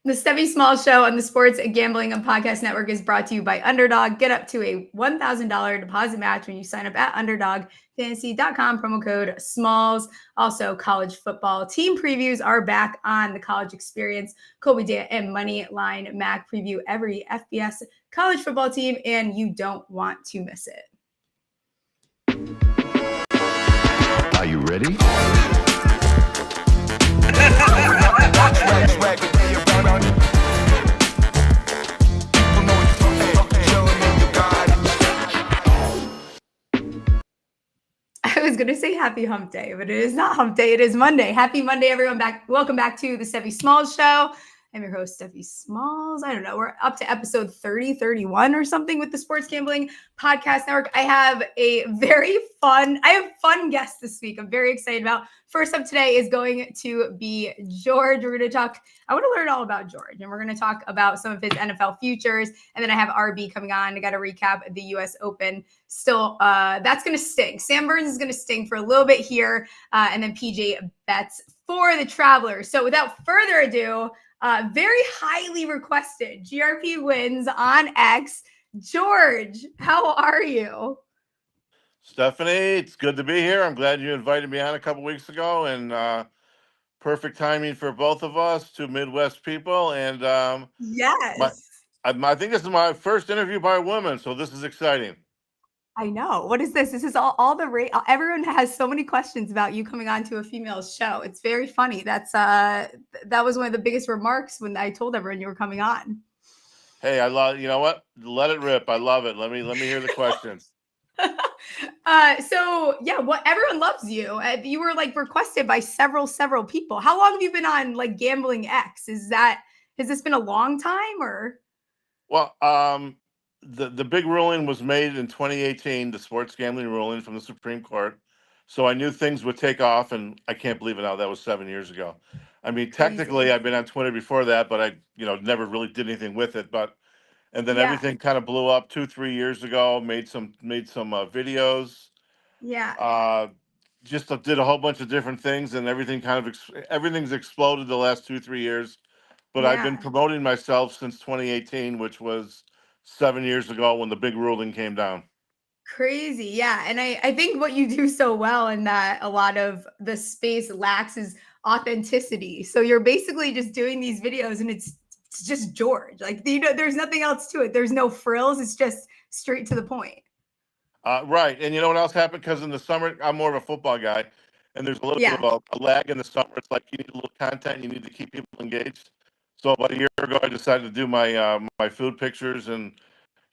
The Stephie Smalls Show on the Sports Gambling and Podcast Network is brought to you by Underdog. Get up to a $1,000 deposit match when you sign up at UnderdogFantasy.com, promo code SMALLS. Also, college football team previews are back on the College Experience. Colby Dant and Moneyline Mac preview every FBS college football team, and you don't want to miss it. Are you ready? I was going to say happy hump day, but it is not hump day. It is Monday. Happy Monday, everyone. Welcome back to the Stephie Smalls Show. I'm your host, Stephie Smalls. I don't know. We're up to episode 31 or something with the Sports Gambling Podcast Network. I have fun guests this week. I'm very excited about. First up today is going to be George. We're going to talk. I want to learn all about George, and we're going to talk about some of his NFL futures. And then I have RB coming on. I got to recap the U.S. Open. Still, that's going to sting. Sam Burns is going to sting for a little bit here, and then PJ bets for the Travelers. So without further ado, very highly requested GRP wins on X. George, how are you? Stephanie, it's good to be here. I'm glad you invited me on a couple weeks ago, and perfect timing for both of us, two Midwest people. And yes, I think this is my first interview by a woman, so this is exciting. I know. What is this? This is all the everyone has so many questions about you coming on to a female show. It's very funny. That was one of the biggest remarks when I told everyone you were coming on. Hey, I love, you know what? Let it rip. I love it. Let me hear the questions. So yeah, what everyone loves you. You were like requested by several people. How long have you been on like Gambling X? Has this been a long time or? Well, the big ruling was made in 2018, the sports gambling ruling from the Supreme Court. So I knew things would take off, and I can't believe it now. That was 7 years ago. I mean, technically, I've been on Twitter before that, but I, never really did anything with it. And then everything kind of blew up 2-3 years ago. Made some videos. Yeah. Just did a whole bunch of different things, and everything everything's exploded the last 2-3 years. But I've been promoting myself since 2018, which was 7 years ago when the big ruling came down. Crazy. Yeah. And I think what you do so well in that a lot of the space lacks is authenticity. So you're basically just doing these videos and it's just George. Like, there's nothing else to it. There's no frills. It's just straight to the point. Right. And you know what else happened? Because in the summer, I'm more of a football guy, and there's a little bit of a lag in the summer. It's like you need a little content. You need to keep people engaged. So about a year ago, I decided to do my my food pictures, and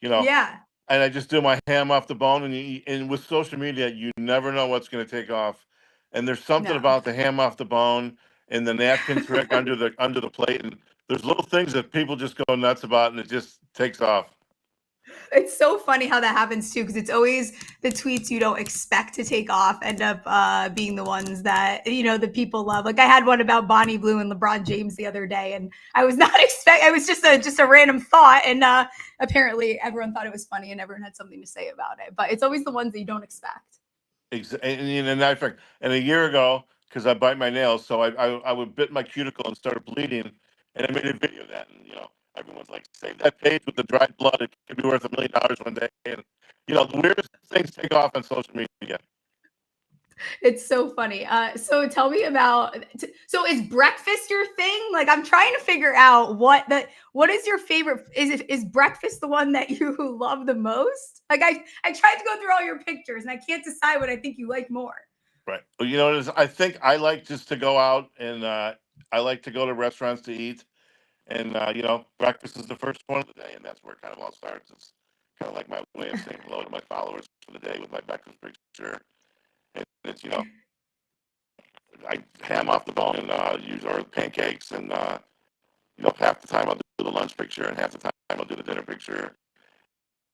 and I just do my ham off the bone. And with social media, you never know what's going to take off. And there's something about the ham off the bone and the napkin trick under the plate, and there's little things that people just go nuts about, and it just takes off. It's so funny how that happens too, because it's always the tweets you don't expect to take off end up being the ones that the people love. Like I had one about Bonnie Blue and LeBron James the other day, and I was not expect. It was just a random thought, and apparently everyone thought it was funny, and everyone had something to say about it. But it's always the ones that you don't expect. And a year ago, because I bite my nails, so I would bit my cuticle and started bleeding, and I made a video of that, and everyone's like, save that page with the dried blood. It could be worth $1 million one day. And the weirdest things take off on social media. It's so funny. So tell me about. So is breakfast your thing? Like I'm trying to figure out what is your favorite? Is breakfast the one that you love the most? Like I tried to go through all your pictures and I can't decide what I think you like more. Right. Well, I think I like just to go out and I like to go to restaurants to eat. And, breakfast is the first one of the day, and that's where it kind of all starts. It's kind of like my way of saying hello to my followers for the day with my breakfast picture. And it's, I ham off the bone and use our pancakes. And, half the time I'll do the lunch picture, and half the time I'll do the dinner picture.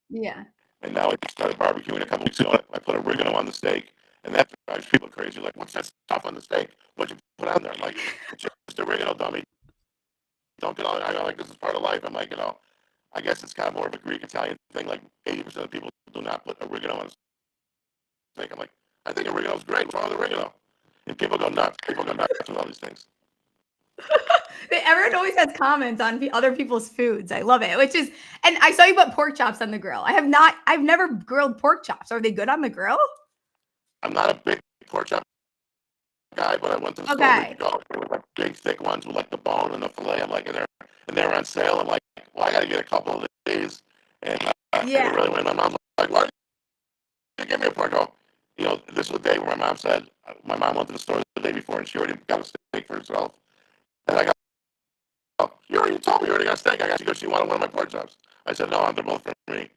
Yeah. And now I just started barbecuing a couple weeks ago. I put oregano on the steak, and that drives people crazy. Like, what's that stuff on the steak? What'd you put on there? I'm like, it's just oregano, dummy. Don't get on. I go like this is part of life. I'm like, I guess it's kind of more of a Greek Italian thing. Like 80% of people do not put oregano on a steak. I'm like, I think oregano is great. What's wrong with oregano? And people go nuts. People go nuts with all these things. Everyone always has comments on other people's foods. I love it. And I saw you put pork chops on the grill. I've never grilled pork chops. Are they good on the grill? I'm not a big pork chop guy, but I went to the store a week ago. They were like big, thick ones with like the bone and the fillet. I'm like, and they're on sale. I'm like, well, I got to get a couple of these. And it really went. My mom's like, why did you give me a pork chop? This is the day where my mom said, my mom went to the store the day before and she already got a steak for herself. And I got, oh, you already told me you already got a steak. She goes, she wanted one of my pork chops. I said, no, they're both for me.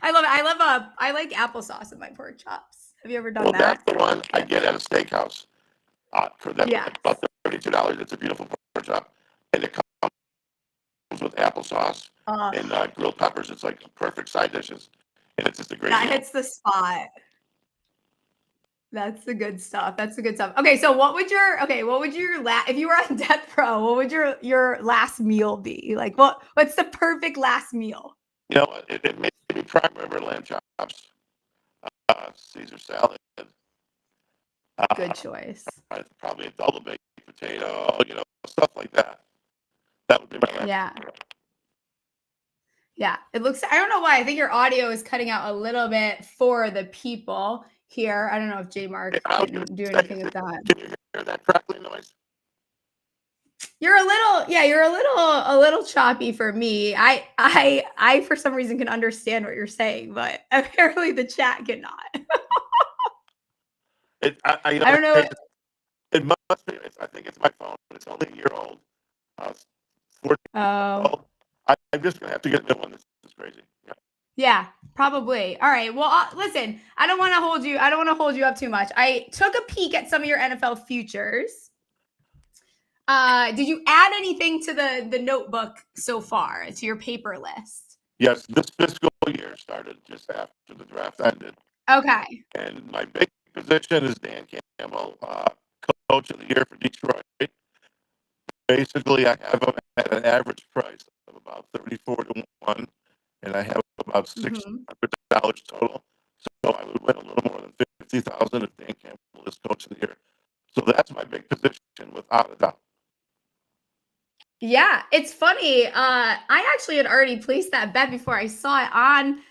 I love it. I like applesauce in my pork chops. Have you ever done that? That's the one I get at a steakhouse. For them, about $32. It's a beautiful pork chop. And it comes with applesauce and grilled peppers. It's like perfect side dishes. And it's just a great meal. Hits the spot. That's the good stuff. Okay, so what would your if you were on death row, what would your last meal be? Like what's the perfect last meal? You know what? It may be prime rib lamb chops, Caesar salad. Good choice. Probably a double baked potato, stuff like that. That would be my last. Yeah. Yeah. It looks, I don't know why. I think your audio is cutting out a little bit for the people here. I don't know if J Mark can do anything with that. Can you hear that crackling noise? You're a little choppy for me. I for some reason can understand what you're saying, but apparently the chat cannot. I don't know. It must be. I think it's my phone. It's only a year old. 14 old. I'm just gonna have to get a new one. This is crazy. Yeah, probably. All right. Well, listen. I don't want to hold you up too much. I took a peek at some of your NFL futures. Did you add anything to the notebook so far, to your paper list? Yes, this fiscal year started just after the draft ended. Okay. And my big position is Dan Campbell, coach of the year for Detroit. Basically, I have him at an average price of about 34 to 1, and I have about $600 total. So I would win a little more than $50,000 if Dan Campbell is coach of the year. So that's my big position, without a doubt. Yeah, it's funny. I actually had already placed that bet before I saw it on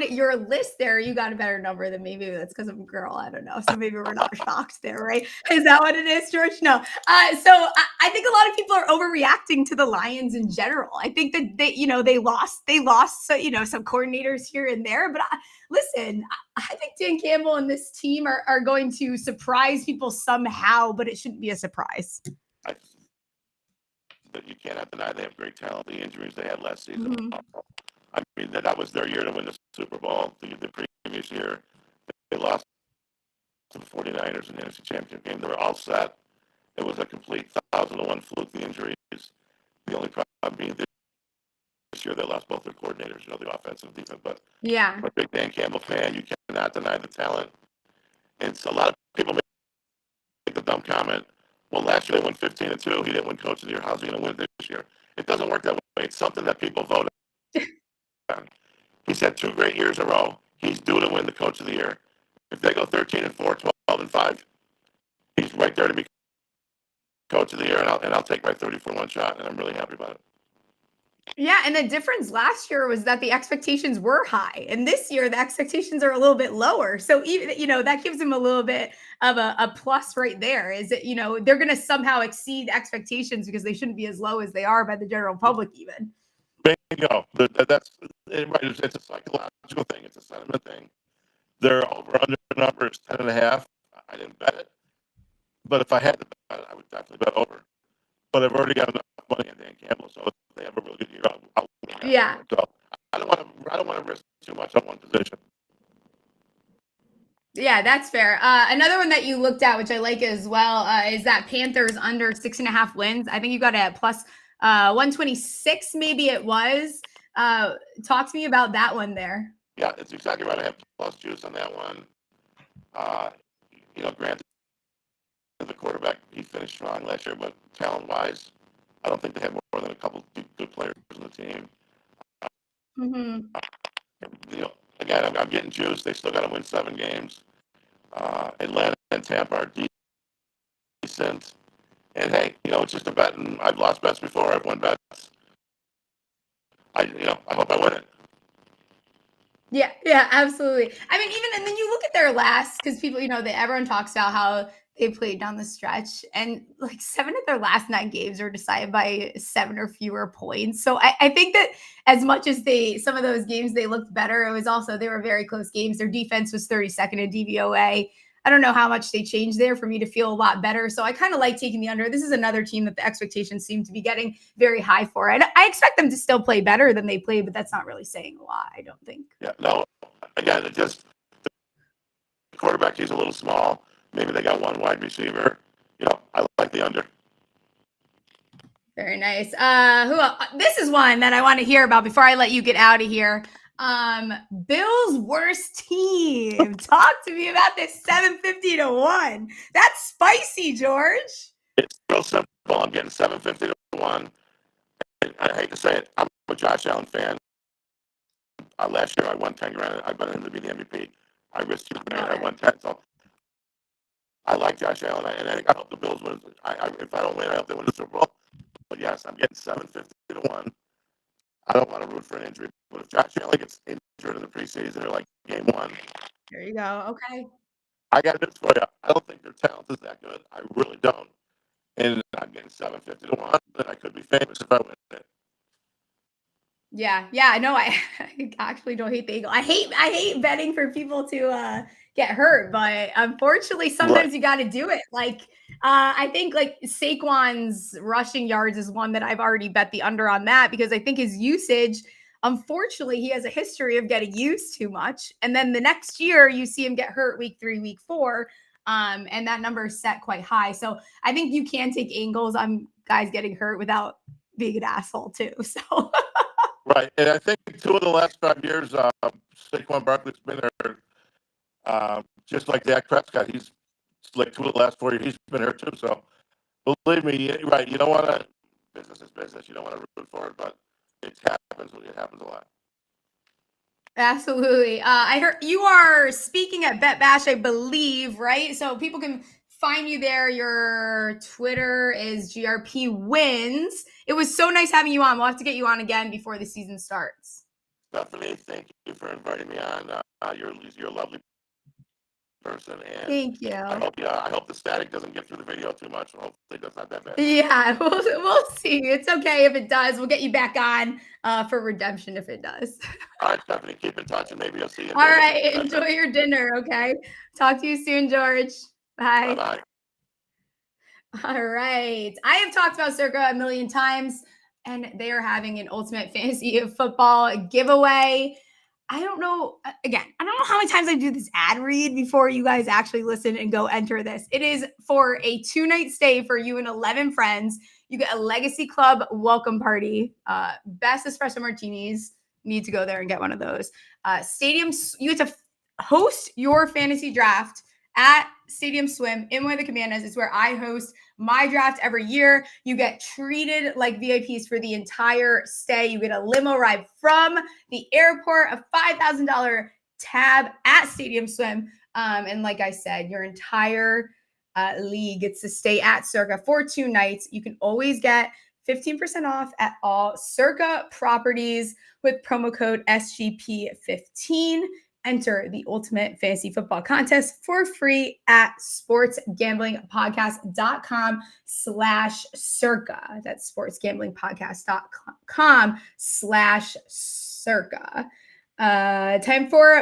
your list there. You got a better number than me. Maybe that's because I'm a girl. I don't know. So maybe we're not shocked there, right? Is that what it is, George? No. So I think a lot of people are overreacting to the Lions in general. I think that they lost some coordinators here and there. But listen, I think Dan Campbell and this team are going to surprise people somehow, but it shouldn't be a surprise. But you cannot deny they have great talent. The injuries they had last season. I mean, that was their year to win the Super Bowl. The previous year, they lost to the 49ers in the NFC Championship game. They were all set. It was a complete 1,000-to-1 fluke, the injuries. The only problem being this year they lost both their coordinators, the offensive and defense. But I'm a big Dan Campbell fan. You cannot deny the talent. And so a lot of people make the dumb comment, well, last year they won 15-2. He didn't win coach of the year. How's he going to win this year? It doesn't work that way. It's something that people vote on. He's had 2 great years in a row. He's due to win the coach of the year. If they go 13-4, 12-5, he's right there to be coach of the year, and I'll take my 34-1 shot, and I'm really happy about it. Yeah, and the difference last year was that the expectations were high, and this year the expectations are a little bit lower. So even that gives him a little bit of a plus right there. Is that they're going to somehow exceed expectations because they shouldn't be as low as they are by the general public even. Bingo. That's right. It's a psychological thing. It's a sentiment thing. Their over-under number is 10.5. I didn't bet it, but if I had to bet it, I would definitely bet over. But I've already got enough money on Dan Campbell, so if they have a really good year, I'll win. Yeah. So I don't want to risk too much on one position. Yeah, that's fair. Another one that you looked at, which I like as well, is that Panthers under 6.5 wins. I think you got it at plus 126, maybe it was. Talk to me about that one there. Yeah, it's exactly right. I have plus juice on that one. Granted, the quarterback, he finished strong last year, but talent-wise, I don't think they have more than a couple good players on the team. Again, I'm getting juice. They still got to win 7 games. Atlanta and Tampa are decent. And hey, it's just a bet, and I've lost bets before. I've won bets. I hope I win it. Yeah, absolutely. I mean, even, and then you look at their last, because people, everyone talks about how they played down the stretch, and like 7 of their last 9 games are decided by 7 or fewer points. So I think that as much as some of those games, they looked better, it was also, they were very close games. Their defense was 32nd in DVOA. I don't know how much they changed there for me to feel a lot better. So I kind of like taking the under. This is another team that the expectations seem to be getting very high for. And I expect them to still play better than they played, but that's not really saying a lot, I don't think. Yeah, no. Again, it just the quarterback, he's a little small. Maybe they got one wide receiver. I like the under. Very nice. Who else? This is one that I want to hear about before I let you get out of here. Bill's worst team. Talk to me about this 750 to 1. That's spicy, George. It's real simple. I'm getting 750 to 1. And I hate to say it, I'm a Josh Allen fan. Last year I won 10 grand. I bet him to be the MVP. I risked 2 grand. I won 10. So I like Josh Allen, and I hope the Bills win. If I don't win, I hope they win the Super Bowl. But yes, I'm getting 750 to 1. I don't want to root for an injury, but if Josh Allen gets injured in the preseason or like game 1, there you go. Okay. I got news for you. I don't think their talent is that good. I really don't. And I'm getting 750 to 1, and I could be famous if I win it. Yeah. No, I actually don't hate the Eagle. I hate betting for people to get hurt, but unfortunately, sometimes you got to do it. Like I think like Saquon's rushing yards is one that I've already bet the under on that, because I think his usage, unfortunately, he has a history of getting used too much, and then the next year you see him get hurt week 3, week 4. And that number is set quite high. So I think you can take angles on guys getting hurt without being an asshole too. So. Right, and I think 2 of the last 5 years, Saquon Barkley's been there, just like Dak Prescott. He's like 2 of the last 4 years, he's been there too. So believe me, right? You don't want to. Business is business. You don't want to root for it, but it happens. It happens a lot. Absolutely. I heard you are speaking at Bet Bash, I believe, right? So people can find you there. Your Twitter is GRP Wins. It was so nice having you on. We'll have to get you on again before the season starts. Stephanie, thank you for inviting me on. You're a lovely person, and Thank you. I hope the static doesn't get through the video too much. Hopefully, that's not that bad. Yeah, we'll see. It's okay if it does. We'll get you back on for redemption if it does. All right, Stephanie, keep in touch, and maybe I'll see you. All right, enjoy your dinner. Okay, talk to you soon, George. Bye. Bye. All right. I have talked about Circa a million times, and they are having an Ultimate Fantasy Football giveaway. I don't know. Again, I don't know how many times I do this ad read before you guys actually listen and go enter this. It is for a 2-night stay for you and 11 friends. You get a Legacy Club welcome party, best espresso martinis. You need to go there and get one of those. Stadiums, you get to host your fantasy draft at Stadium Swim in Wyndham Clark. It's where I host my draft every year. You get treated like VIPs for the entire stay. You get a limo ride from the airport, a $5,000 tab at Stadium Swim. And like I said, your entire league gets to stay at Circa for 2 nights. You can always get 15% off at all Circa properties with promo code SGP15. Enter the Ultimate Fantasy Football Contest for free at sportsgamblingpodcast.com/circa. That's sportsgamblingpodcast.com/circa. Time for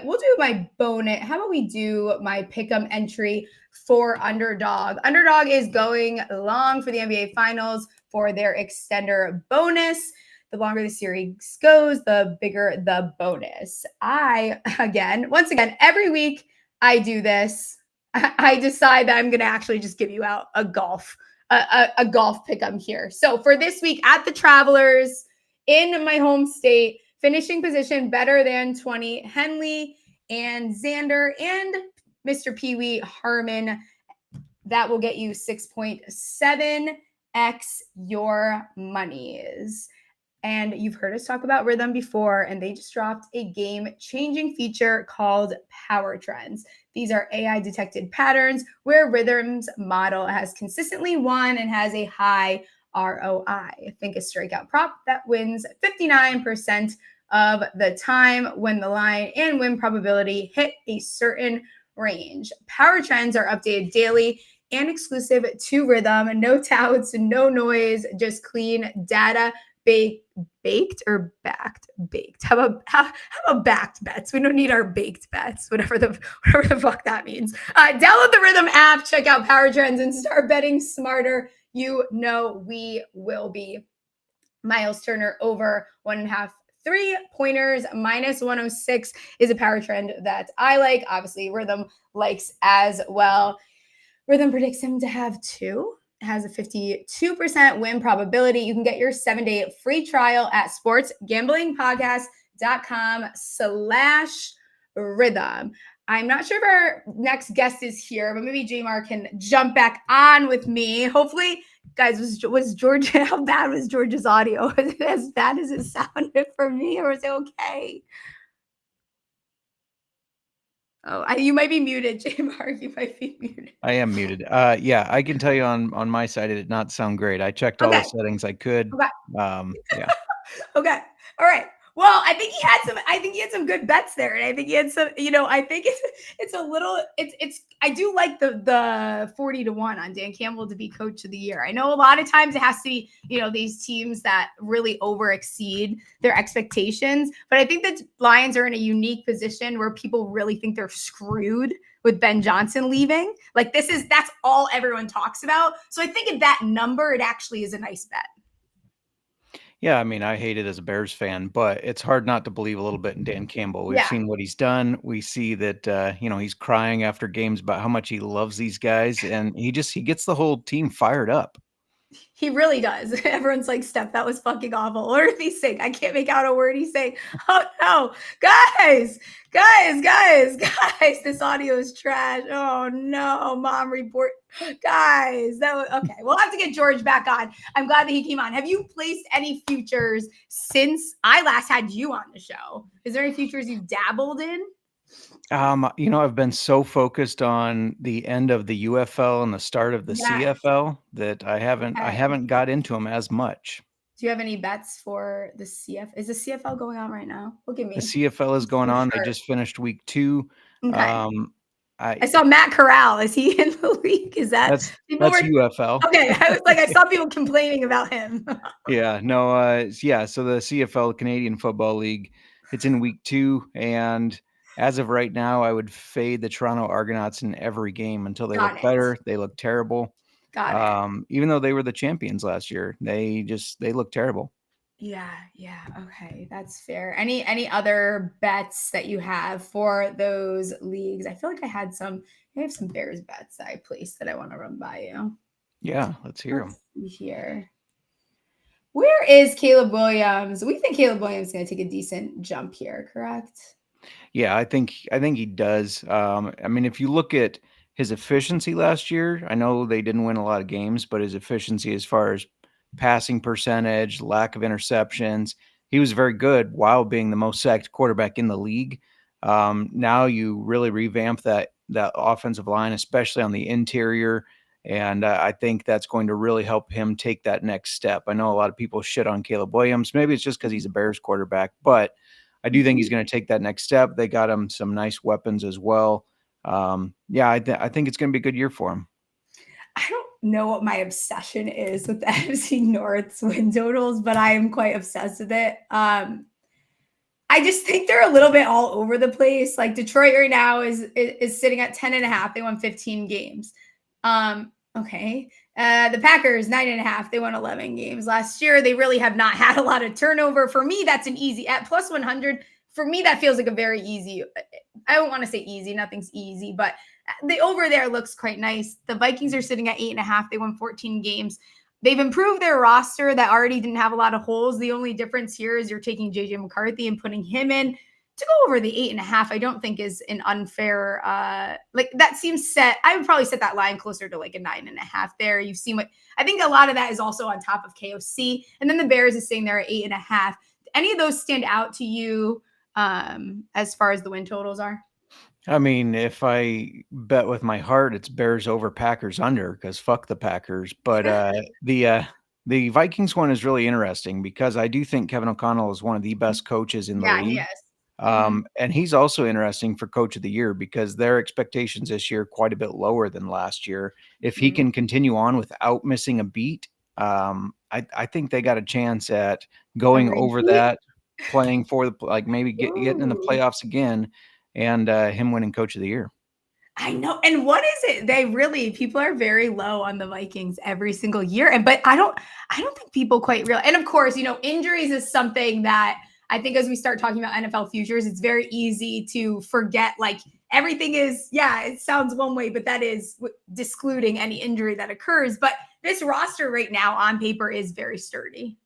we'll do my bonus. How about we do my pick'em entry for Underdog? Underdog is going long for the NBA Finals for their extender bonus. The longer the series goes, the bigger the bonus. Once again, every week I do this. I decide that I'm going to actually just give you out a golf pick'em here. So for this week at the Travelers in my home state, finishing position better than 20, Henley and Xander and Mr. Pee Wee Harmon. That will get you 6.7x your monies. And you've heard us talk about Rhythm before, and they just dropped a game-changing feature called Power Trends. These are AI-detected patterns where Rhythm's model has consistently won and has a high ROI. Think a strikeout prop that wins 59% of the time when the line and win probability hit a certain range. Power Trends are updated daily and exclusive to Rhythm. No touts, no noise, just clean data. Baked or backed? Baked. How about backed bets? We don't need our baked bets, whatever the fuck that means. Download the Rhythm app, check out Power Trends, and start betting smarter. You know we will be. Miles Turner over 1.5 3-pointers -106 is a power trend that I like. Obviously, Rhythm likes as well. Rhythm predicts him to have 2. Has a 52% win probability. You can get your 7-day free trial at sportsgamblingpodcast.com/rhythm. I'm not sure if our next guest is here, but maybe Jamar can jump back on with me. Hopefully, guys, was George, how bad was George's audio? Was it as bad as it sounded for me, or was it okay? Oh, you might be muted, Jamar. You might be muted. I am muted. Yeah, I can tell you on my side, it did not sound great. I checked all the settings I could. Okay. Yeah. Okay. All right. Well, I think he had some good bets there. And I think he had some, I think it's a little, I do like the 40-1 on Dan Campbell to be coach of the year. I know a lot of times it has to be, these teams that really over exceed their expectations, but I think that Lions are in a unique position where people really think they're screwed with Ben Johnson leaving. Like that's all everyone talks about. So I think at that number, it actually is a nice bet. Yeah, I mean, I hate it as a Bears fan, but it's hard not to believe a little bit in Dan Campbell. We've seen what he's done. We see that, he's crying after games about how much he loves these guys, and he gets the whole team fired up. He really does. Everyone's like, Steph, that was fucking awful. What are these saying? I can't make out a word he's saying. Oh no, guys, this audio is trash. Oh no, mom report. Guys, okay. We'll have to get George back on. I'm glad that he came on. Have you placed any futures since I last had you on the show? Is there any futures you've dabbled in? I've been so focused on the end of the UFL and the start of the CFL that I haven't got into them as much. Do you have any bets for the CFL? Is the CFL going on right now? Look at me. The CFL is going on. They just finished week 2. Okay. I saw Matt Corral. Is he in the league? Is that's UFL? Okay. I was like, I saw people complaining about him. Yeah. No. So the CFL, Canadian Football League, it's in week 2, and as of right now, I would fade the Toronto Argonauts in every game until they look better. They look terrible. Even though they were the champions last year, they look terrible. Yeah. Okay, that's fair. Any other bets that you have for those leagues? I feel like I have some Bears bets that I placed that I want to run by you. Yeah, let's hear them. Here. Where is Caleb Williams? We think Caleb Williams is going to take a decent jump here, correct? Yeah, I think he does. I mean, if you look at his efficiency last year, I know they didn't win a lot of games, but his efficiency as far as passing percentage, lack of interceptions, he was very good while being the most sacked quarterback in the league. Now you really revamp that offensive line, especially on the interior, and I think that's going to really help him take that next step. I know a lot of people shit on Caleb Williams. Maybe it's just because he's a Bears quarterback, but I do think he's going to take that next step. They got him some nice weapons as well. I think it's going to be a good year for him. I don't know what my obsession is with the NFC North's win totals, but I am quite obsessed with it. I just think they're a little bit all over the place. Like Detroit right now is sitting at 10.5. They won 15 games. Okay. The Packers 9.5. They won 11 games last year. They really have not had a lot of turnover. For me, that's an easy at plus 100. For me, that feels like a very easy. I don't want to say easy. Nothing's easy, but the over there looks quite nice. The Vikings are sitting at 8.5. They won 14 games. They've improved their roster that already didn't have a lot of holes. The only difference here is you're taking JJ McCarthy and putting him in. to go over the 8.5, I don't think is an unfair, like that seems set. I would probably set that line closer to like a 9.5 there. You've seen what, I think a lot of that is also on top of KOC. And then the Bears is sitting there at 8.5. Any of those stand out to you as far as the win totals are? I mean, if I bet with my heart, it's Bears over Packers under, because fuck the Packers. But the Vikings one is really interesting because I do think Kevin O'Connell is one of the best coaches in the Yeah, he league. is. And he's also interesting for coach of the year because their expectations this year quite a bit lower than last year. If he can continue on without missing a beat, I think they got a chance at going over that, playing for the, like maybe getting in the playoffs again, and him winning coach of the year. I know. And what is it? People are very low on the Vikings every single year. But I don't think people quite realize. And of course, injuries is something that I think as we start talking about NFL futures, it's very easy to forget, like everything is, it sounds one way, but that is discluding any injury that occurs. But this roster right now on paper is very sturdy.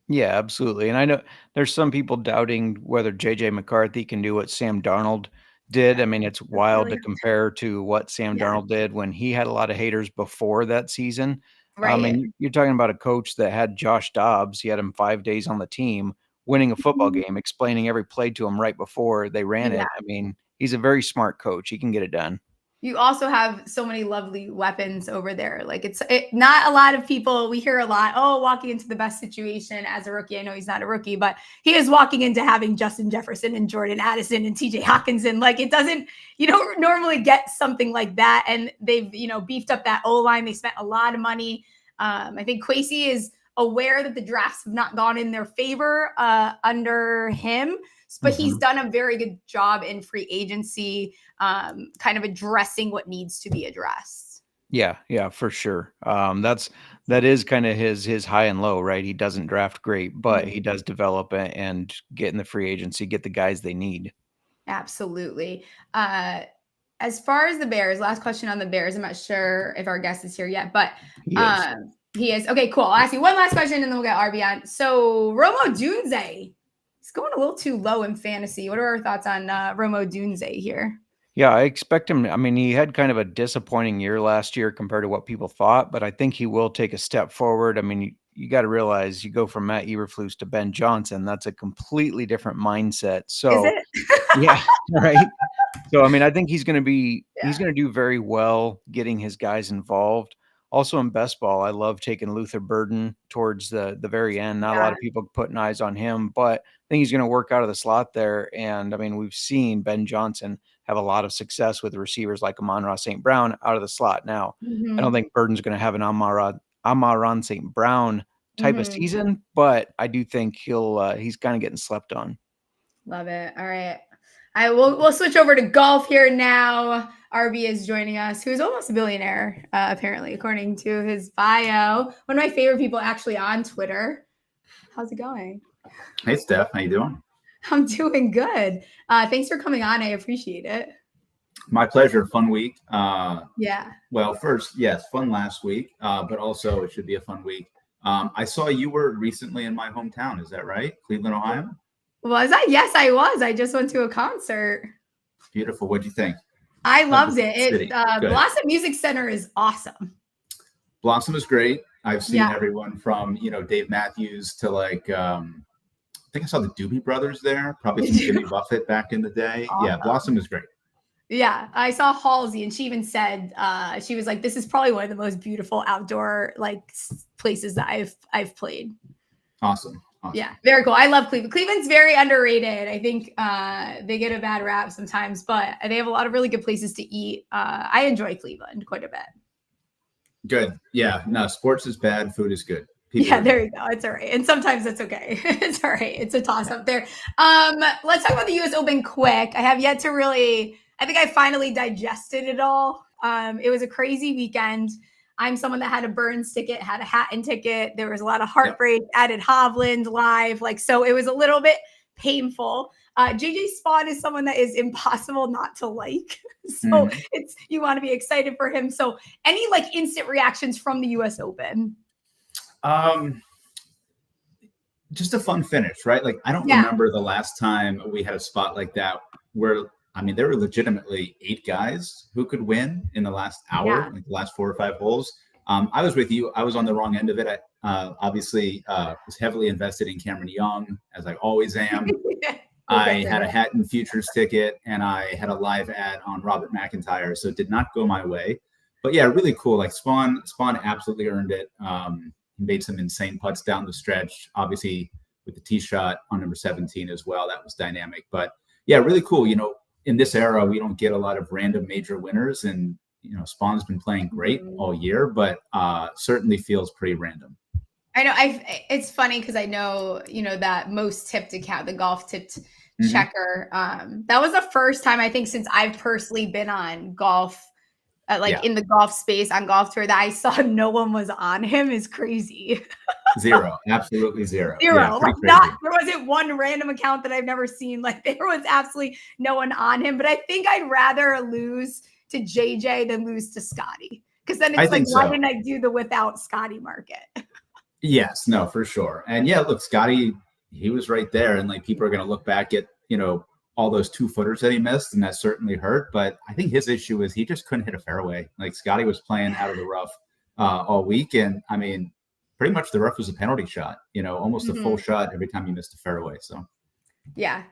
Yeah, absolutely. And I know there's some people doubting whether JJ McCarthy can do what Sam Darnold did. I mean, it's wild to compare to what Sam Darnold did when he had a lot of haters before that season. Right. I mean, you're talking about a coach that had Josh Dobbs. He had him 5 days on the team, winning a football game, explaining every play to him right before they ran it. I mean, he's a very smart coach. He can get it done. You also have so many lovely weapons over there. Like not a lot of people, we hear a lot, walking into the best situation as a rookie. I know he's not a rookie, but he is walking into having Justin Jefferson and Jordan Addison and TJ Hawkinson. Like you don't normally get something like that. And they've, beefed up that O-line. They spent a lot of money. I think Kwesi is aware that the drafts have not gone in their favor under him. But he's done a very good job in free agency, kind of addressing what needs to be addressed. Yeah, for sure. That is kind of his high and low, right? He doesn't draft great, but he does develop and get in the free agency, get the guys they need. Absolutely. As far as the Bears, last question on the Bears. I'm not sure if our guest is here yet, but he is. Okay, cool. I'll ask you one last question and then we'll get RB on. So Romo Dunze. It's going a little too low in fantasy. What are our thoughts on Romo Dunze here? Yeah, I expect him. I mean, he had kind of a disappointing year last year compared to what people thought, but I think he will take a step forward. I mean, you got to realize you go from Matt Eberflus to Ben Johnson. That's a completely different mindset. So, is it? Yeah, right. So, I mean, I think he's going to do very well getting his guys involved. Also in best ball, I love taking Luther Burden towards the very end. Not a lot of people putting eyes on him, but I think he's going to work out of the slot there. And I mean, we've seen Ben Johnson have a lot of success with receivers like Amon-Ra St. Brown out of the slot. Now, I don't think Burden's going to have an Amon-Ra St. Brown type of season, but I do think he's kind of getting slept on. Love it. All right. We'll switch over to golf here now. RB is joining us, who's almost a billionaire, apparently, according to his bio. One of my favorite people actually on Twitter. How's it going? Hey, Steph. How you doing? I'm doing good. Thanks for coming on. I appreciate it. My pleasure. Fun week. Yeah. Well, first, yes, fun last week, but also it should be a fun week. I saw you were recently in my hometown. Is that right? Cleveland, Ohio? Was I? Yes, I was. I just went to a concert. Beautiful. What'd you think? I loved it. Blossom Music Center is awesome. Blossom is great. I've seen everyone from, Dave Matthews to like, I think I saw the Doobie Brothers there, probably some Jimmy Buffett back in the day. Awesome. Yeah, Blossom is great. Yeah, I saw Halsey and she even said, she was like, this is probably one of the most beautiful outdoor like places that I've played. Awesome. Yeah, very cool. I love Cleveland. Cleveland's very underrated. I think they get a bad rap sometimes, but they have a lot of really good places to eat. I enjoy Cleveland quite a bit. Good. Yeah. No, sports is bad. Food is good. There you go. It's all right. And sometimes it's okay. It's all right. It's a toss up there. Let's talk about the US Open quick. I have yet to I think I finally digested it all. It was a crazy weekend. I'm someone that had a Burns ticket, had a Hatton ticket. There was a lot of heartbreak, added Hovland live. So it was a little bit painful. JJ Spawn is someone that is impossible not to like. So you want to be excited for him. So any instant reactions from the US Open? just a fun finish, right? Like, I don't remember the last time we had a spot like that where, I mean, there were legitimately 8 guys who could win in the last hour, like the last 4 or 5 holes. I was with you. I was on the wrong end of it. I obviously was heavily invested in Cameron Young, as I always am. I had a Hatton Futures ticket, and I had a live ad on Robert McIntyre, so it did not go my way. But yeah, really cool. Like Spawn absolutely earned it. He made some insane putts down the stretch, obviously with the tee shot on number 17 as well. That was dynamic. But yeah, really cool. You know, in this era, we don't get a lot of random major winners, and you know, Spawn's been playing great all year, but certainly feels pretty random. I know. It's funny because I know, you know, that most tipped account, the golf tipped checker. That was the first time I think since I've personally been on golf, in the golf space on Golf Tour, that I saw no one was on him is crazy. Zero, absolutely zero. Zero. Yeah, Like there wasn't one random account that I've never seen. Like there was absolutely no one on him. But I think I'd rather lose to JJ than lose to Scotty, because then it's like, why didn't I do the without Scotty market? Yes, no, for sure. And yeah, look, Scotty, he was right there, and like people are going to look back at, you know, all those 2-footers that he missed, and that certainly hurt. But I think his issue is he just couldn't hit a fairway. Like Scotty was playing out of the rough all week, and I mean, pretty much the rough was a penalty shot. You know, almost a full shot every time you missed a fairway. So, yeah.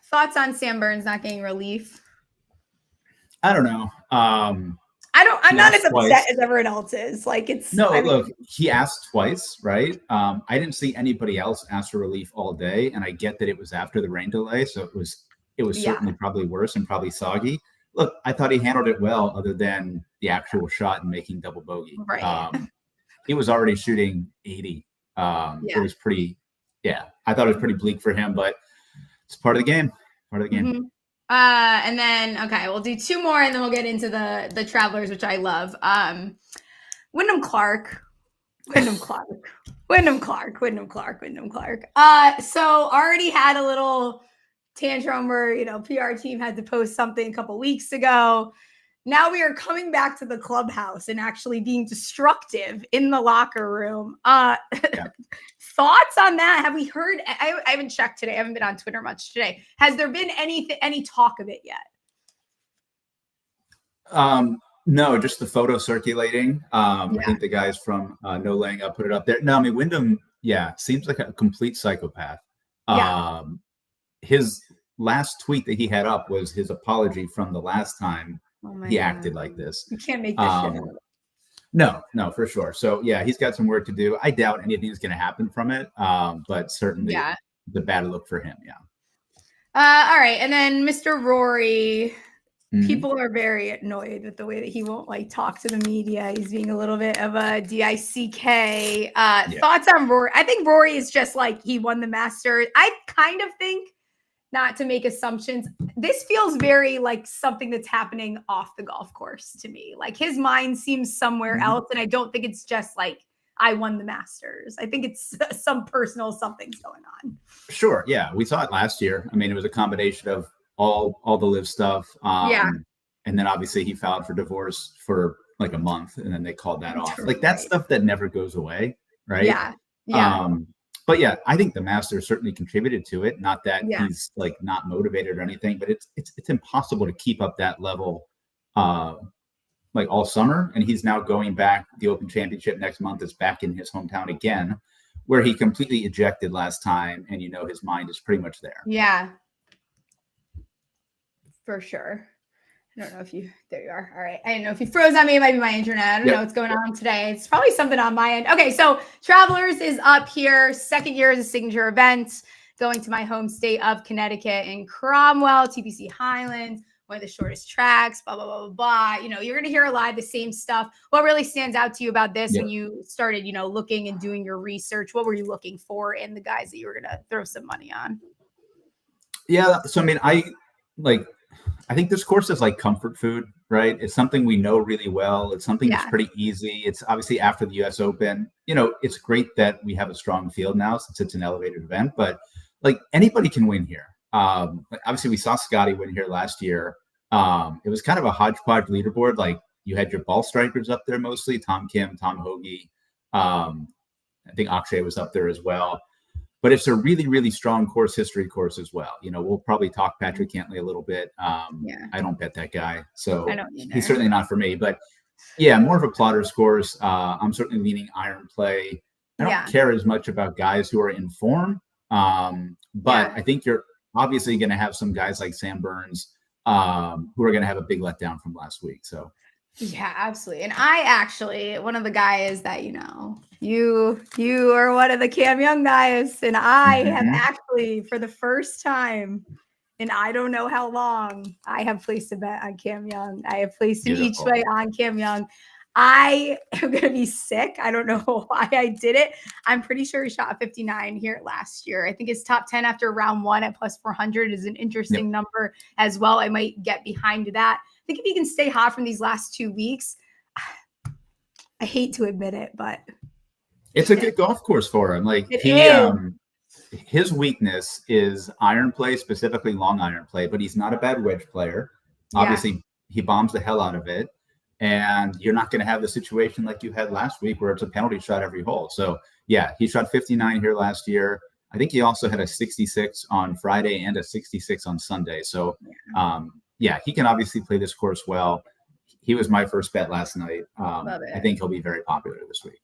Thoughts on Sam Burns not getting relief? I don't know. I'm not as upset as everyone else is. Like it's look, he asked twice, right? I didn't see anybody else ask for relief all day, and I get that it was after the rain delay, so it was certainly probably worse and probably soggy. Look, I thought he handled it well, other than the actual shot and making double bogey. Right. He was already shooting 80. It was pretty. Yeah, I thought it was pretty bleak for him, but it's part of the game. And then, okay, we'll do 2 more and then we'll get into the Travelers, which I love. Wyndham Clark. So already had a little tantrum where, you know, PR team had to post something a couple weeks ago. Now we are coming back to the clubhouse and actually being destructive in the locker room. Thoughts on that? Have we heard? I haven't checked today. I haven't been on Twitter much today. Has there been any talk of it yet? No, just the photo circulating. I think the guys from No Laying Up put it up there. No, I mean, Wyndham, seems like a complete psychopath. His last tweet that he had up was his apology from the last time he acted like this. You can't make this shit up. No, for sure. So yeah, he's got some work to do. I doubt anything is going to happen from it. But certainly the bad look for him. Yeah. All right. And then Mr. Rory, people are very annoyed with the way that he won't like talk to the media. He's being a little bit of a DICK. Thoughts on Rory? I think Rory is just like, he won the Masters. I kind of think, not to make assumptions, this feels very like something that's happening off the golf course to me. Like his mind seems somewhere else. And I don't think it's just like, I won the Masters. I think it's some personal something's going on. Sure. Yeah. We saw it last year. I mean, it was a combination of all the live stuff. And then obviously he filed for divorce for like a month, and then they called that off. Like that's stuff that never goes away. Right. Yeah. But yeah, I think the Masters certainly contributed to it. Not that he's like not motivated or anything, but it's impossible to keep up that level like all summer. And he's now going back. The Open Championship next month is back in his hometown again, where he completely ejected last time. And you know his mind is pretty much there. Yeah, for sure. I don't know if there you are. All right. I didn't know if you froze on me. It might be my internet. I don't know what's going on today. It's probably something on my end. Okay. So Travelers is up here. 2nd year as a signature event, going to my home state of Connecticut in Cromwell, TPC Highlands, one of the shortest tracks, blah, blah, blah, blah, blah. You know, you're going to hear a lot of the same stuff. What really stands out to you about this when you started, you know, looking and doing your research? What were you looking for in the guys that you were going to throw some money on? Yeah. So, I mean, I think this course is like comfort food, right? It's something we know really well. It's something that's pretty easy. It's obviously after the US Open. You know, it's great that we have a strong field now since it's an elevated event, but like anybody can win here. Obviously we saw Scotty win here last year. It was kind of a hodgepodge leaderboard. Like you had your ball strikers up there mostly, Tom Kim, Tom Hoagie, I think Akshay was up there as well. But it's a really, really strong course history course as well. We'll probably talk Patrick Cantlay a little bit. I don't bet that guy, so he's certainly not for me. But yeah, more of a plotter's course. I'm certainly leaning iron play. I don't care as much about guys who are in form, but I think you're obviously going to have some guys like Sam Burns who are going to have a big letdown from last week. So yeah, absolutely. And I actually, one of the guys that, you are one of the Cam Young guys, and I have actually, for the first time in I don't know how long, I have placed a bet on Cam Young. I have placed an each way on Cam Young. I am going to be sick. I don't know why I did it. I'm pretty sure he shot a 59 here last year. I think his top 10 after round 1 at plus 400 is an interesting number as well. I might get behind that. I think if he can stay hot from these last 2 weeks, I hate to admit it, but it's a good golf course for him. Like his weakness is iron play, specifically long iron play, but he's not a bad wedge player. Obviously, he bombs the hell out of it. And you're not going to have the situation like you had last week where it's a penalty shot every hole. So, yeah, he shot 59 here last year. I think he also had a 66 on Friday and a 66 on Sunday. So, he can obviously play this course well. He was my first bet last night. I think he'll be very popular this week.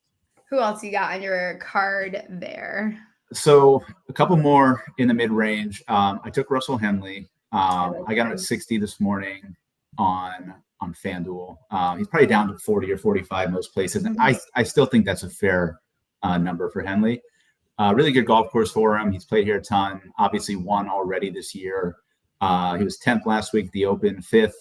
Who else you got on your card there? So, a couple more in the mid-range. I took Russell Henley. I got him at 60 this morning on FanDuel. He's probably down to 40 or 45 most places. And I still think that's a fair number for Henley. Really good golf course for him. He's played here a ton, obviously won already this year. He was 10th last week at the Open, 5th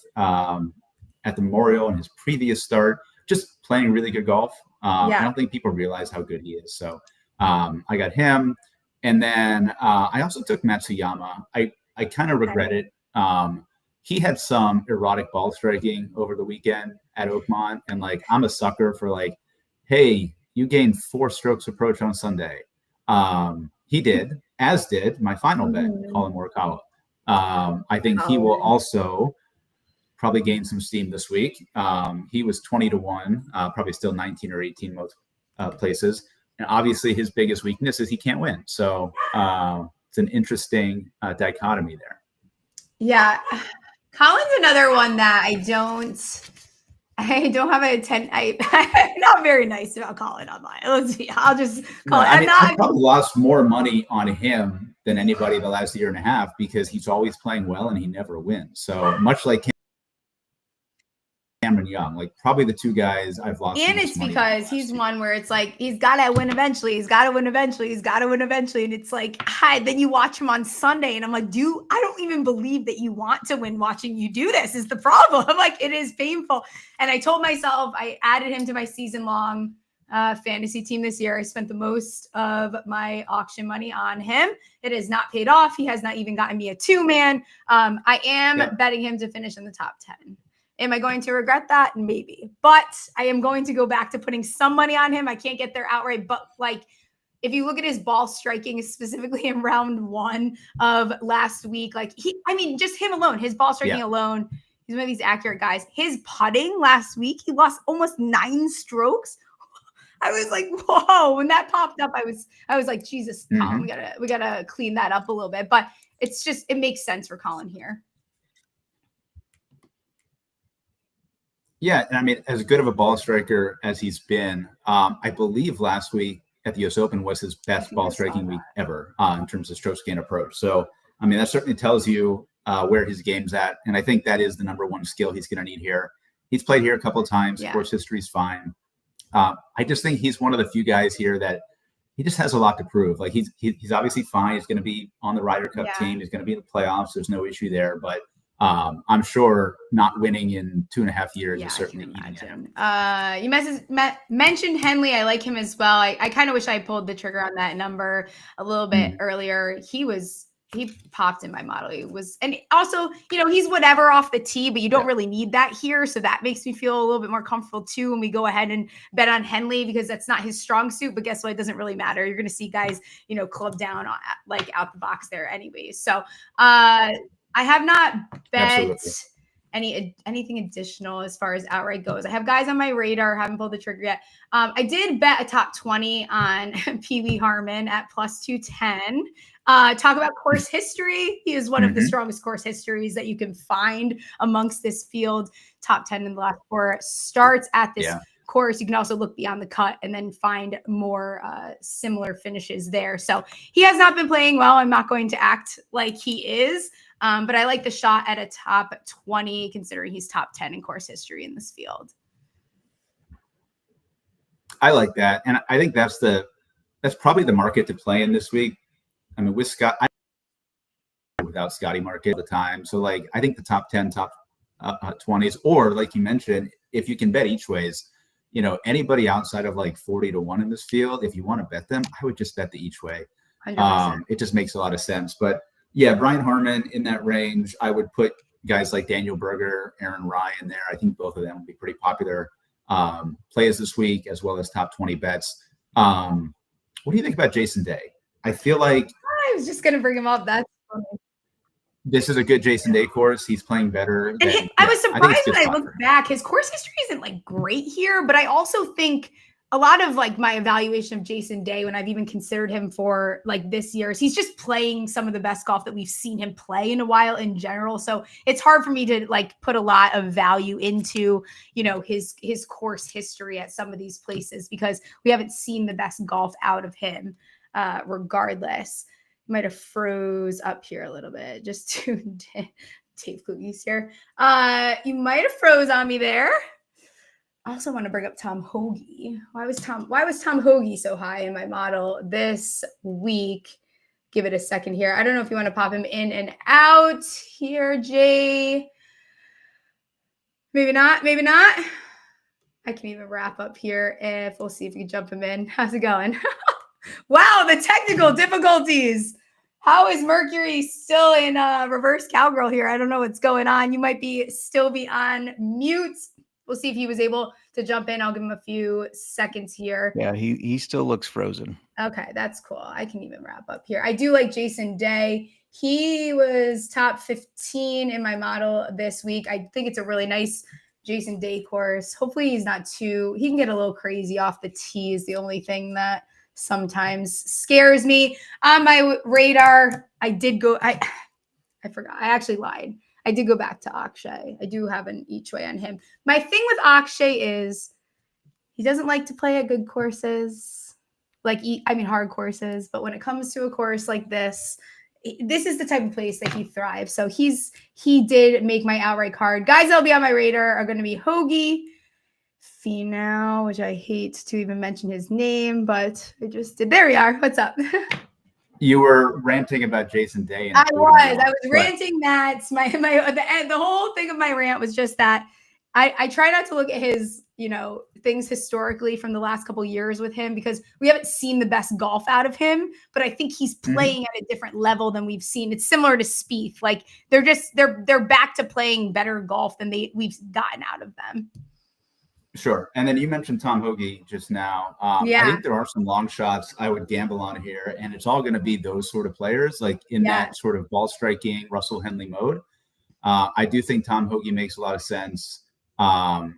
at the Memorial in his previous start, just playing really good golf. I don't think people realize how good he is. So I got him. And then I also took Matsuyama. I kind of regret it. He had some erotic ball striking over the weekend at Oakmont. And I'm a sucker for hey, you gained 4 strokes approach on Sunday. He did, as did my final bet, Colin Morikawa. I think he will also probably gain some steam this week. He was 20-1, probably still 19 or 18 most places. And obviously his biggest weakness is he can't win. So it's an interesting dichotomy there. Yeah. Colin's another one that I don't have I'm not very nice about Colin online. Let's see. I'll just call it. I probably lost more money on him than anybody the last year and a half because he's always playing well and he never wins. So much like Cameron Young, probably the 2 guys I've lost. And it's because he's one where it's he's got to win eventually. He's got to win eventually. He's got to win eventually. And it's hi. Then you watch him on Sunday and I'm like, dude, I don't even believe that you want to win watching you do this is the problem. I'm it is painful. And I told myself I added him to my season-long fantasy team this year. I spent the most of my auction money on him. It has not paid off. He has not even gotten me a 2-man. I am betting him to finish in the top 10. Am I going to regret that? Maybe. But I am going to go back to putting some money on him. I can't get there outright. But if you look at his ball striking, specifically in round 1 of last week, just him alone, his ball striking alone, he's one of these accurate guys. His putting last week, he lost almost 9 strokes. I was whoa, when that popped up, I was like, Jesus, Colin, we gotta clean that up a little bit. But it makes sense for Colin here. Yeah, and as good of a ball striker as he's been, I believe last week at the US Open was his best ball striking week ever in terms of strokes gained approach. So, that certainly tells you where his game's at. And I think that is the number 1 skill he's going to need here. He's played here a couple of times. Yeah. Course history's fine. I just think he's one of the few guys here that he just has a lot to prove. He's obviously fine. He's going to be on the Ryder Cup team. He's going to be in the playoffs. There's no issue there. But I'm sure not winning in 2.5 years is certainly eating him. You mentioned Henley. I like him as well. I kind of wish I pulled the trigger on that number a little bit earlier. He popped in my model. And also, he's whatever off the tee, but you don't really need that here. So that makes me feel a little bit more comfortable too when we go ahead and bet on Henley because that's not his strong suit. But guess what? It doesn't really matter. You're going to see guys, club down out the box there anyways. So I have not bet anything additional as far as outright goes. I have guys on my radar, haven't pulled the trigger yet. I did bet a top 20 on Pee Wee Harmon at plus 210. Talk about course history. He is one of the strongest course histories that you can find amongst this field. Top 10 in the last 4 starts at this course. You can also look beyond the cut and then find more similar finishes there. So he has not been playing well. I'm not going to act like he is, but I like the shot at a top 20, considering he's top 10 in course history in this field. I like that. And I think that's probably the market to play in this week. I mean, with Scott, without Scotty market at the time. So like, I think the top 10, top 20s, or like you mentioned, if you can bet each ways, you know, anybody outside of like 40 to 1 in this field, if you want to bet them, I would just bet the each way. It just makes a lot of sense. But yeah, Brian Harmon in that range, I would put guys like Daniel Berger, Aaron Rye in there. I think both of them would be pretty popular plays this week, as well as top 20 bets. What do you think about Jason Day? I feel like I was just going to bring him up. That's funny. This is a good Jason Day course. He's playing better. I was surprised when I looked back. His course history isn't like great here, but I also think a lot of like my evaluation of Jason Day, when I've even considered him for like this year, is he's just playing some of the best golf that we've seen him play in a while in general. So it's hard for me to like put a lot of value into, you know, his course history at some of these places, because we haven't seen the best golf out of him regardless. Might have froze up here a little bit just to tape cookies here. You might have froze on me there. I also want to bring up Tom Hoge. Why was Tom Hoge so high in my model this week? Give it a second here. I don't know if you want to pop him in and out here, Jay. Maybe not. Maybe not. I can even wrap up here if we'll see if we can jump him in. How's it going? Wow, the technical difficulties. How is Mercury still in reverse cowgirl here? I don't know what's going on. You might still be on mute. We'll see if he was able to jump in. I'll give him a few seconds here. Yeah, he still looks frozen. Okay, that's cool. I can even wrap up here. I do like Jason Day. He was top 15 in my model this week. I think it's a really nice Jason Day course. Hopefully he can get a little crazy off the tee is the only thing that sometimes scares me. On my radar, I forgot. I actually lied. I did go back to Akshay. I do have an each way on him. My thing with Akshay is he doesn't like to play at good courses, hard courses. But when it comes to a course like this is the type of place that he thrives. So he did make my outright card. Guys that'll be on my radar are going to be Hoge, Finau, which I hate to even mention his name, but I just did. There we are. What's up? You were ranting about Jason Day. I was ranting that the whole thing of my rant was just that I try not to look at his, you know, things historically from the last couple of years with him, because we haven't seen the best golf out of him, but I think he's playing at a different level than we've seen. It's similar to Spieth. Like they're back to playing better golf than we've gotten out of them. Sure. And then you mentioned Tom Hoge just now. I think there are some long shots I would gamble on here, and it's all going to be those sort of players, like in that sort of ball striking Russell Henley mode. I do think Tom Hoge makes a lot of sense. I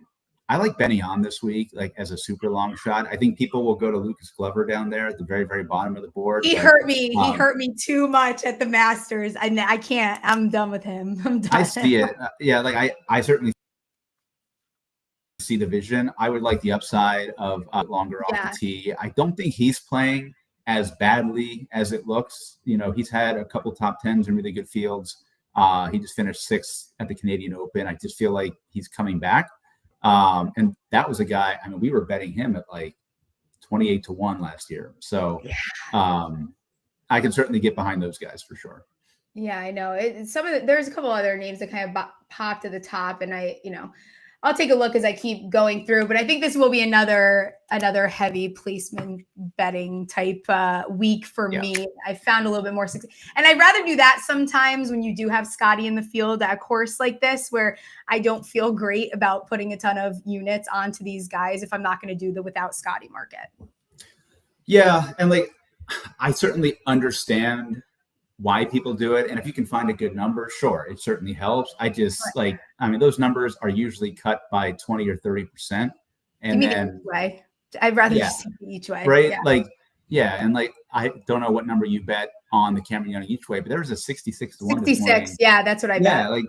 like Benny on this week, like as a super long shot. I think people will go to Lucas Glover down there at the very, very bottom of the board. He hurt me. He hurt me too much at the Masters. I can't. I'm done with him. I'm done. I see it. I certainly see the vision. I would like the upside of longer off the tee. I don't think he's playing as badly as it looks. You know, he's had a couple top 10s in really good fields. He just finished 6th at the Canadian Open. I just feel like he's coming back. And that was a guy, I mean, we were betting him at like 28 to 1 last year. So I can certainly get behind those guys for sure. Yeah, I know. There's a couple other names that kind of popped to the top, and I'll take a look as I keep going through, but I think this will be another heavy placement betting type week for me. I found a little bit more success, and I'd rather do that sometimes when you do have Scotty in the field at a course like this, where I don't feel great about putting a ton of units onto these guys if I'm not going to do the without Scotty market. Yeah, and like I certainly understand why people do it. And if you can find a good number, sure, it certainly helps. I just those numbers are usually cut by 20 or 30%. And Give me then the each way. I'd rather just see the each way. Right. Yeah. And I don't know what number you bet on the Cameron Young each way, but there was a 66 to 1 this morning. 66. Yeah, that's what I bet. Yeah, like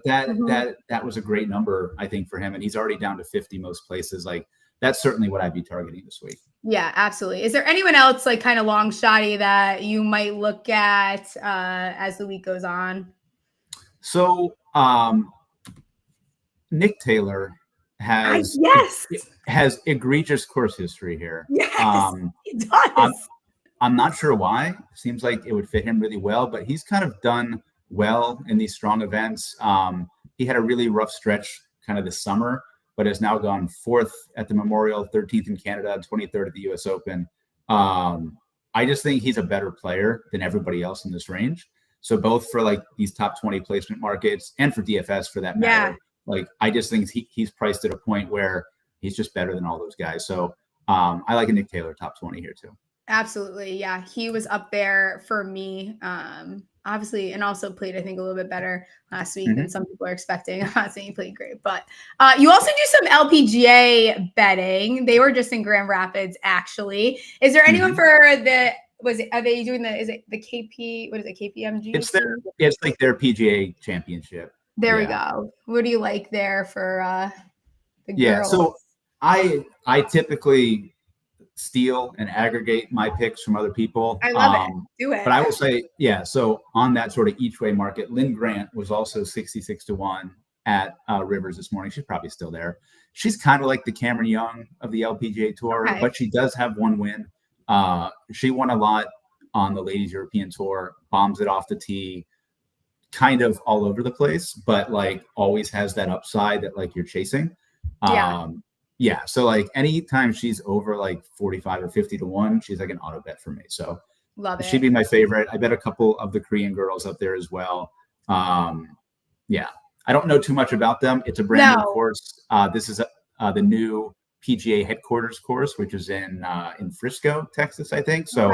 that was a great number, I think, for him. And he's already down to 50 most places. Like that's certainly what I'd be targeting this week. Yeah, absolutely. Is there anyone else like kind of long shotty that you might look at as the week goes on? So Nick Taylor has egregious course history here. Yes, he does. I'm not sure why. Seems like it would fit him really well, but he's kind of done well in these strong events. He had a really rough stretch kind of this summer, but has now gone 4th at the Memorial, 13th in Canada, 23rd at the US Open. I just think he's a better player than everybody else in this range. So both for like these top 20 placement markets and for DFS for that matter, like I just think he's priced at a point where he's just better than all those guys. So I like a Nick Taylor top 20 here too. Absolutely. Yeah. He was up there for me. Obviously, and also played, I think, a little bit better last week than some people are expecting. I'm not saying he played great, but you also do some LPGA betting. They were just in Grand Rapids, actually. Is there anyone for are they doing is it the KP, what is it, KPMG? It's like their PGA championship. There we go. What do you like there for the girls? Yeah, so I typically steal and aggregate my picks from other people. I love it. Do it. But I will say, so on that sort of each way market, Lynn Grant was also 66 to 1 at Rivers this morning. She's probably still there. She's kind of like the Cameron Young of the LPGA Tour, but she does have one win. She won a lot on the Ladies European Tour, bombs it off the tee, kind of all over the place, but like always has that upside that like you're chasing. So like anytime she's over like 45 or 50 to 1, she's like an auto bet for me. So love it. She'd be my favorite. I bet a couple of the Korean girls up there as well. I don't know too much about them. It's a brand new course. This is the new PGA headquarters course, which is in Frisco, Texas, I think. So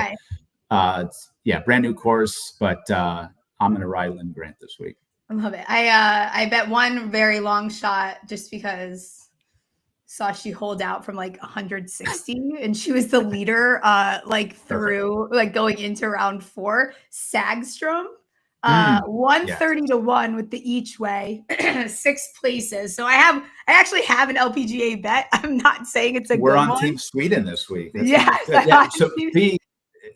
it's brand new course, but I'm going to ride Lynn Grant this week. I love it. I bet one very long shot just because saw she hold out from like 160 and she was the leader through like going into round 4. Sagstrom 130 to 1 with the each way 6 places. So I actually have an LPGA bet. I'm not saying it's we're good on one. Team Sweden this week. So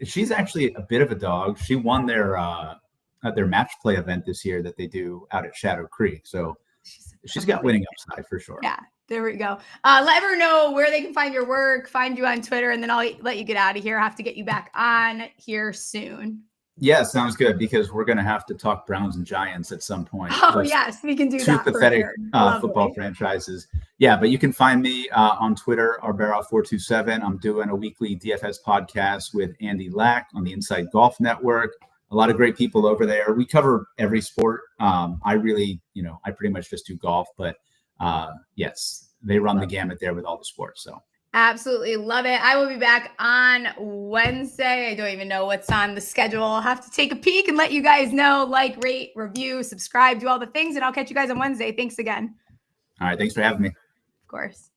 she's actually a bit of a dog. She won their match play event this year that they do out at Shadow Creek. So she's got winning upside for sure. Yeah. There we go. Let her know where they can find your work, find you on Twitter, and then I'll let you get out of here. I have to get you back on here soon. Yeah, sounds good, because we're going to have to talk Browns and Giants at some point. Oh, yes, we can do that. Two pathetic football franchises. Yeah, but you can find me on Twitter, Arbera427. I'm doing a weekly DFS podcast with Andy Lack on the Inside Golf Network. A lot of great people over there. We cover every sport. I pretty much just do golf, but yes, they run the gamut there with all the sports. So absolutely love it. I will be back on Wednesday. I don't even know what's on the schedule. I'll have to take a peek and let you guys know. Like, rate, review, subscribe, do all the things, and I'll catch you guys on Wednesday. Thanks again. All right. Thanks for having me. Of course.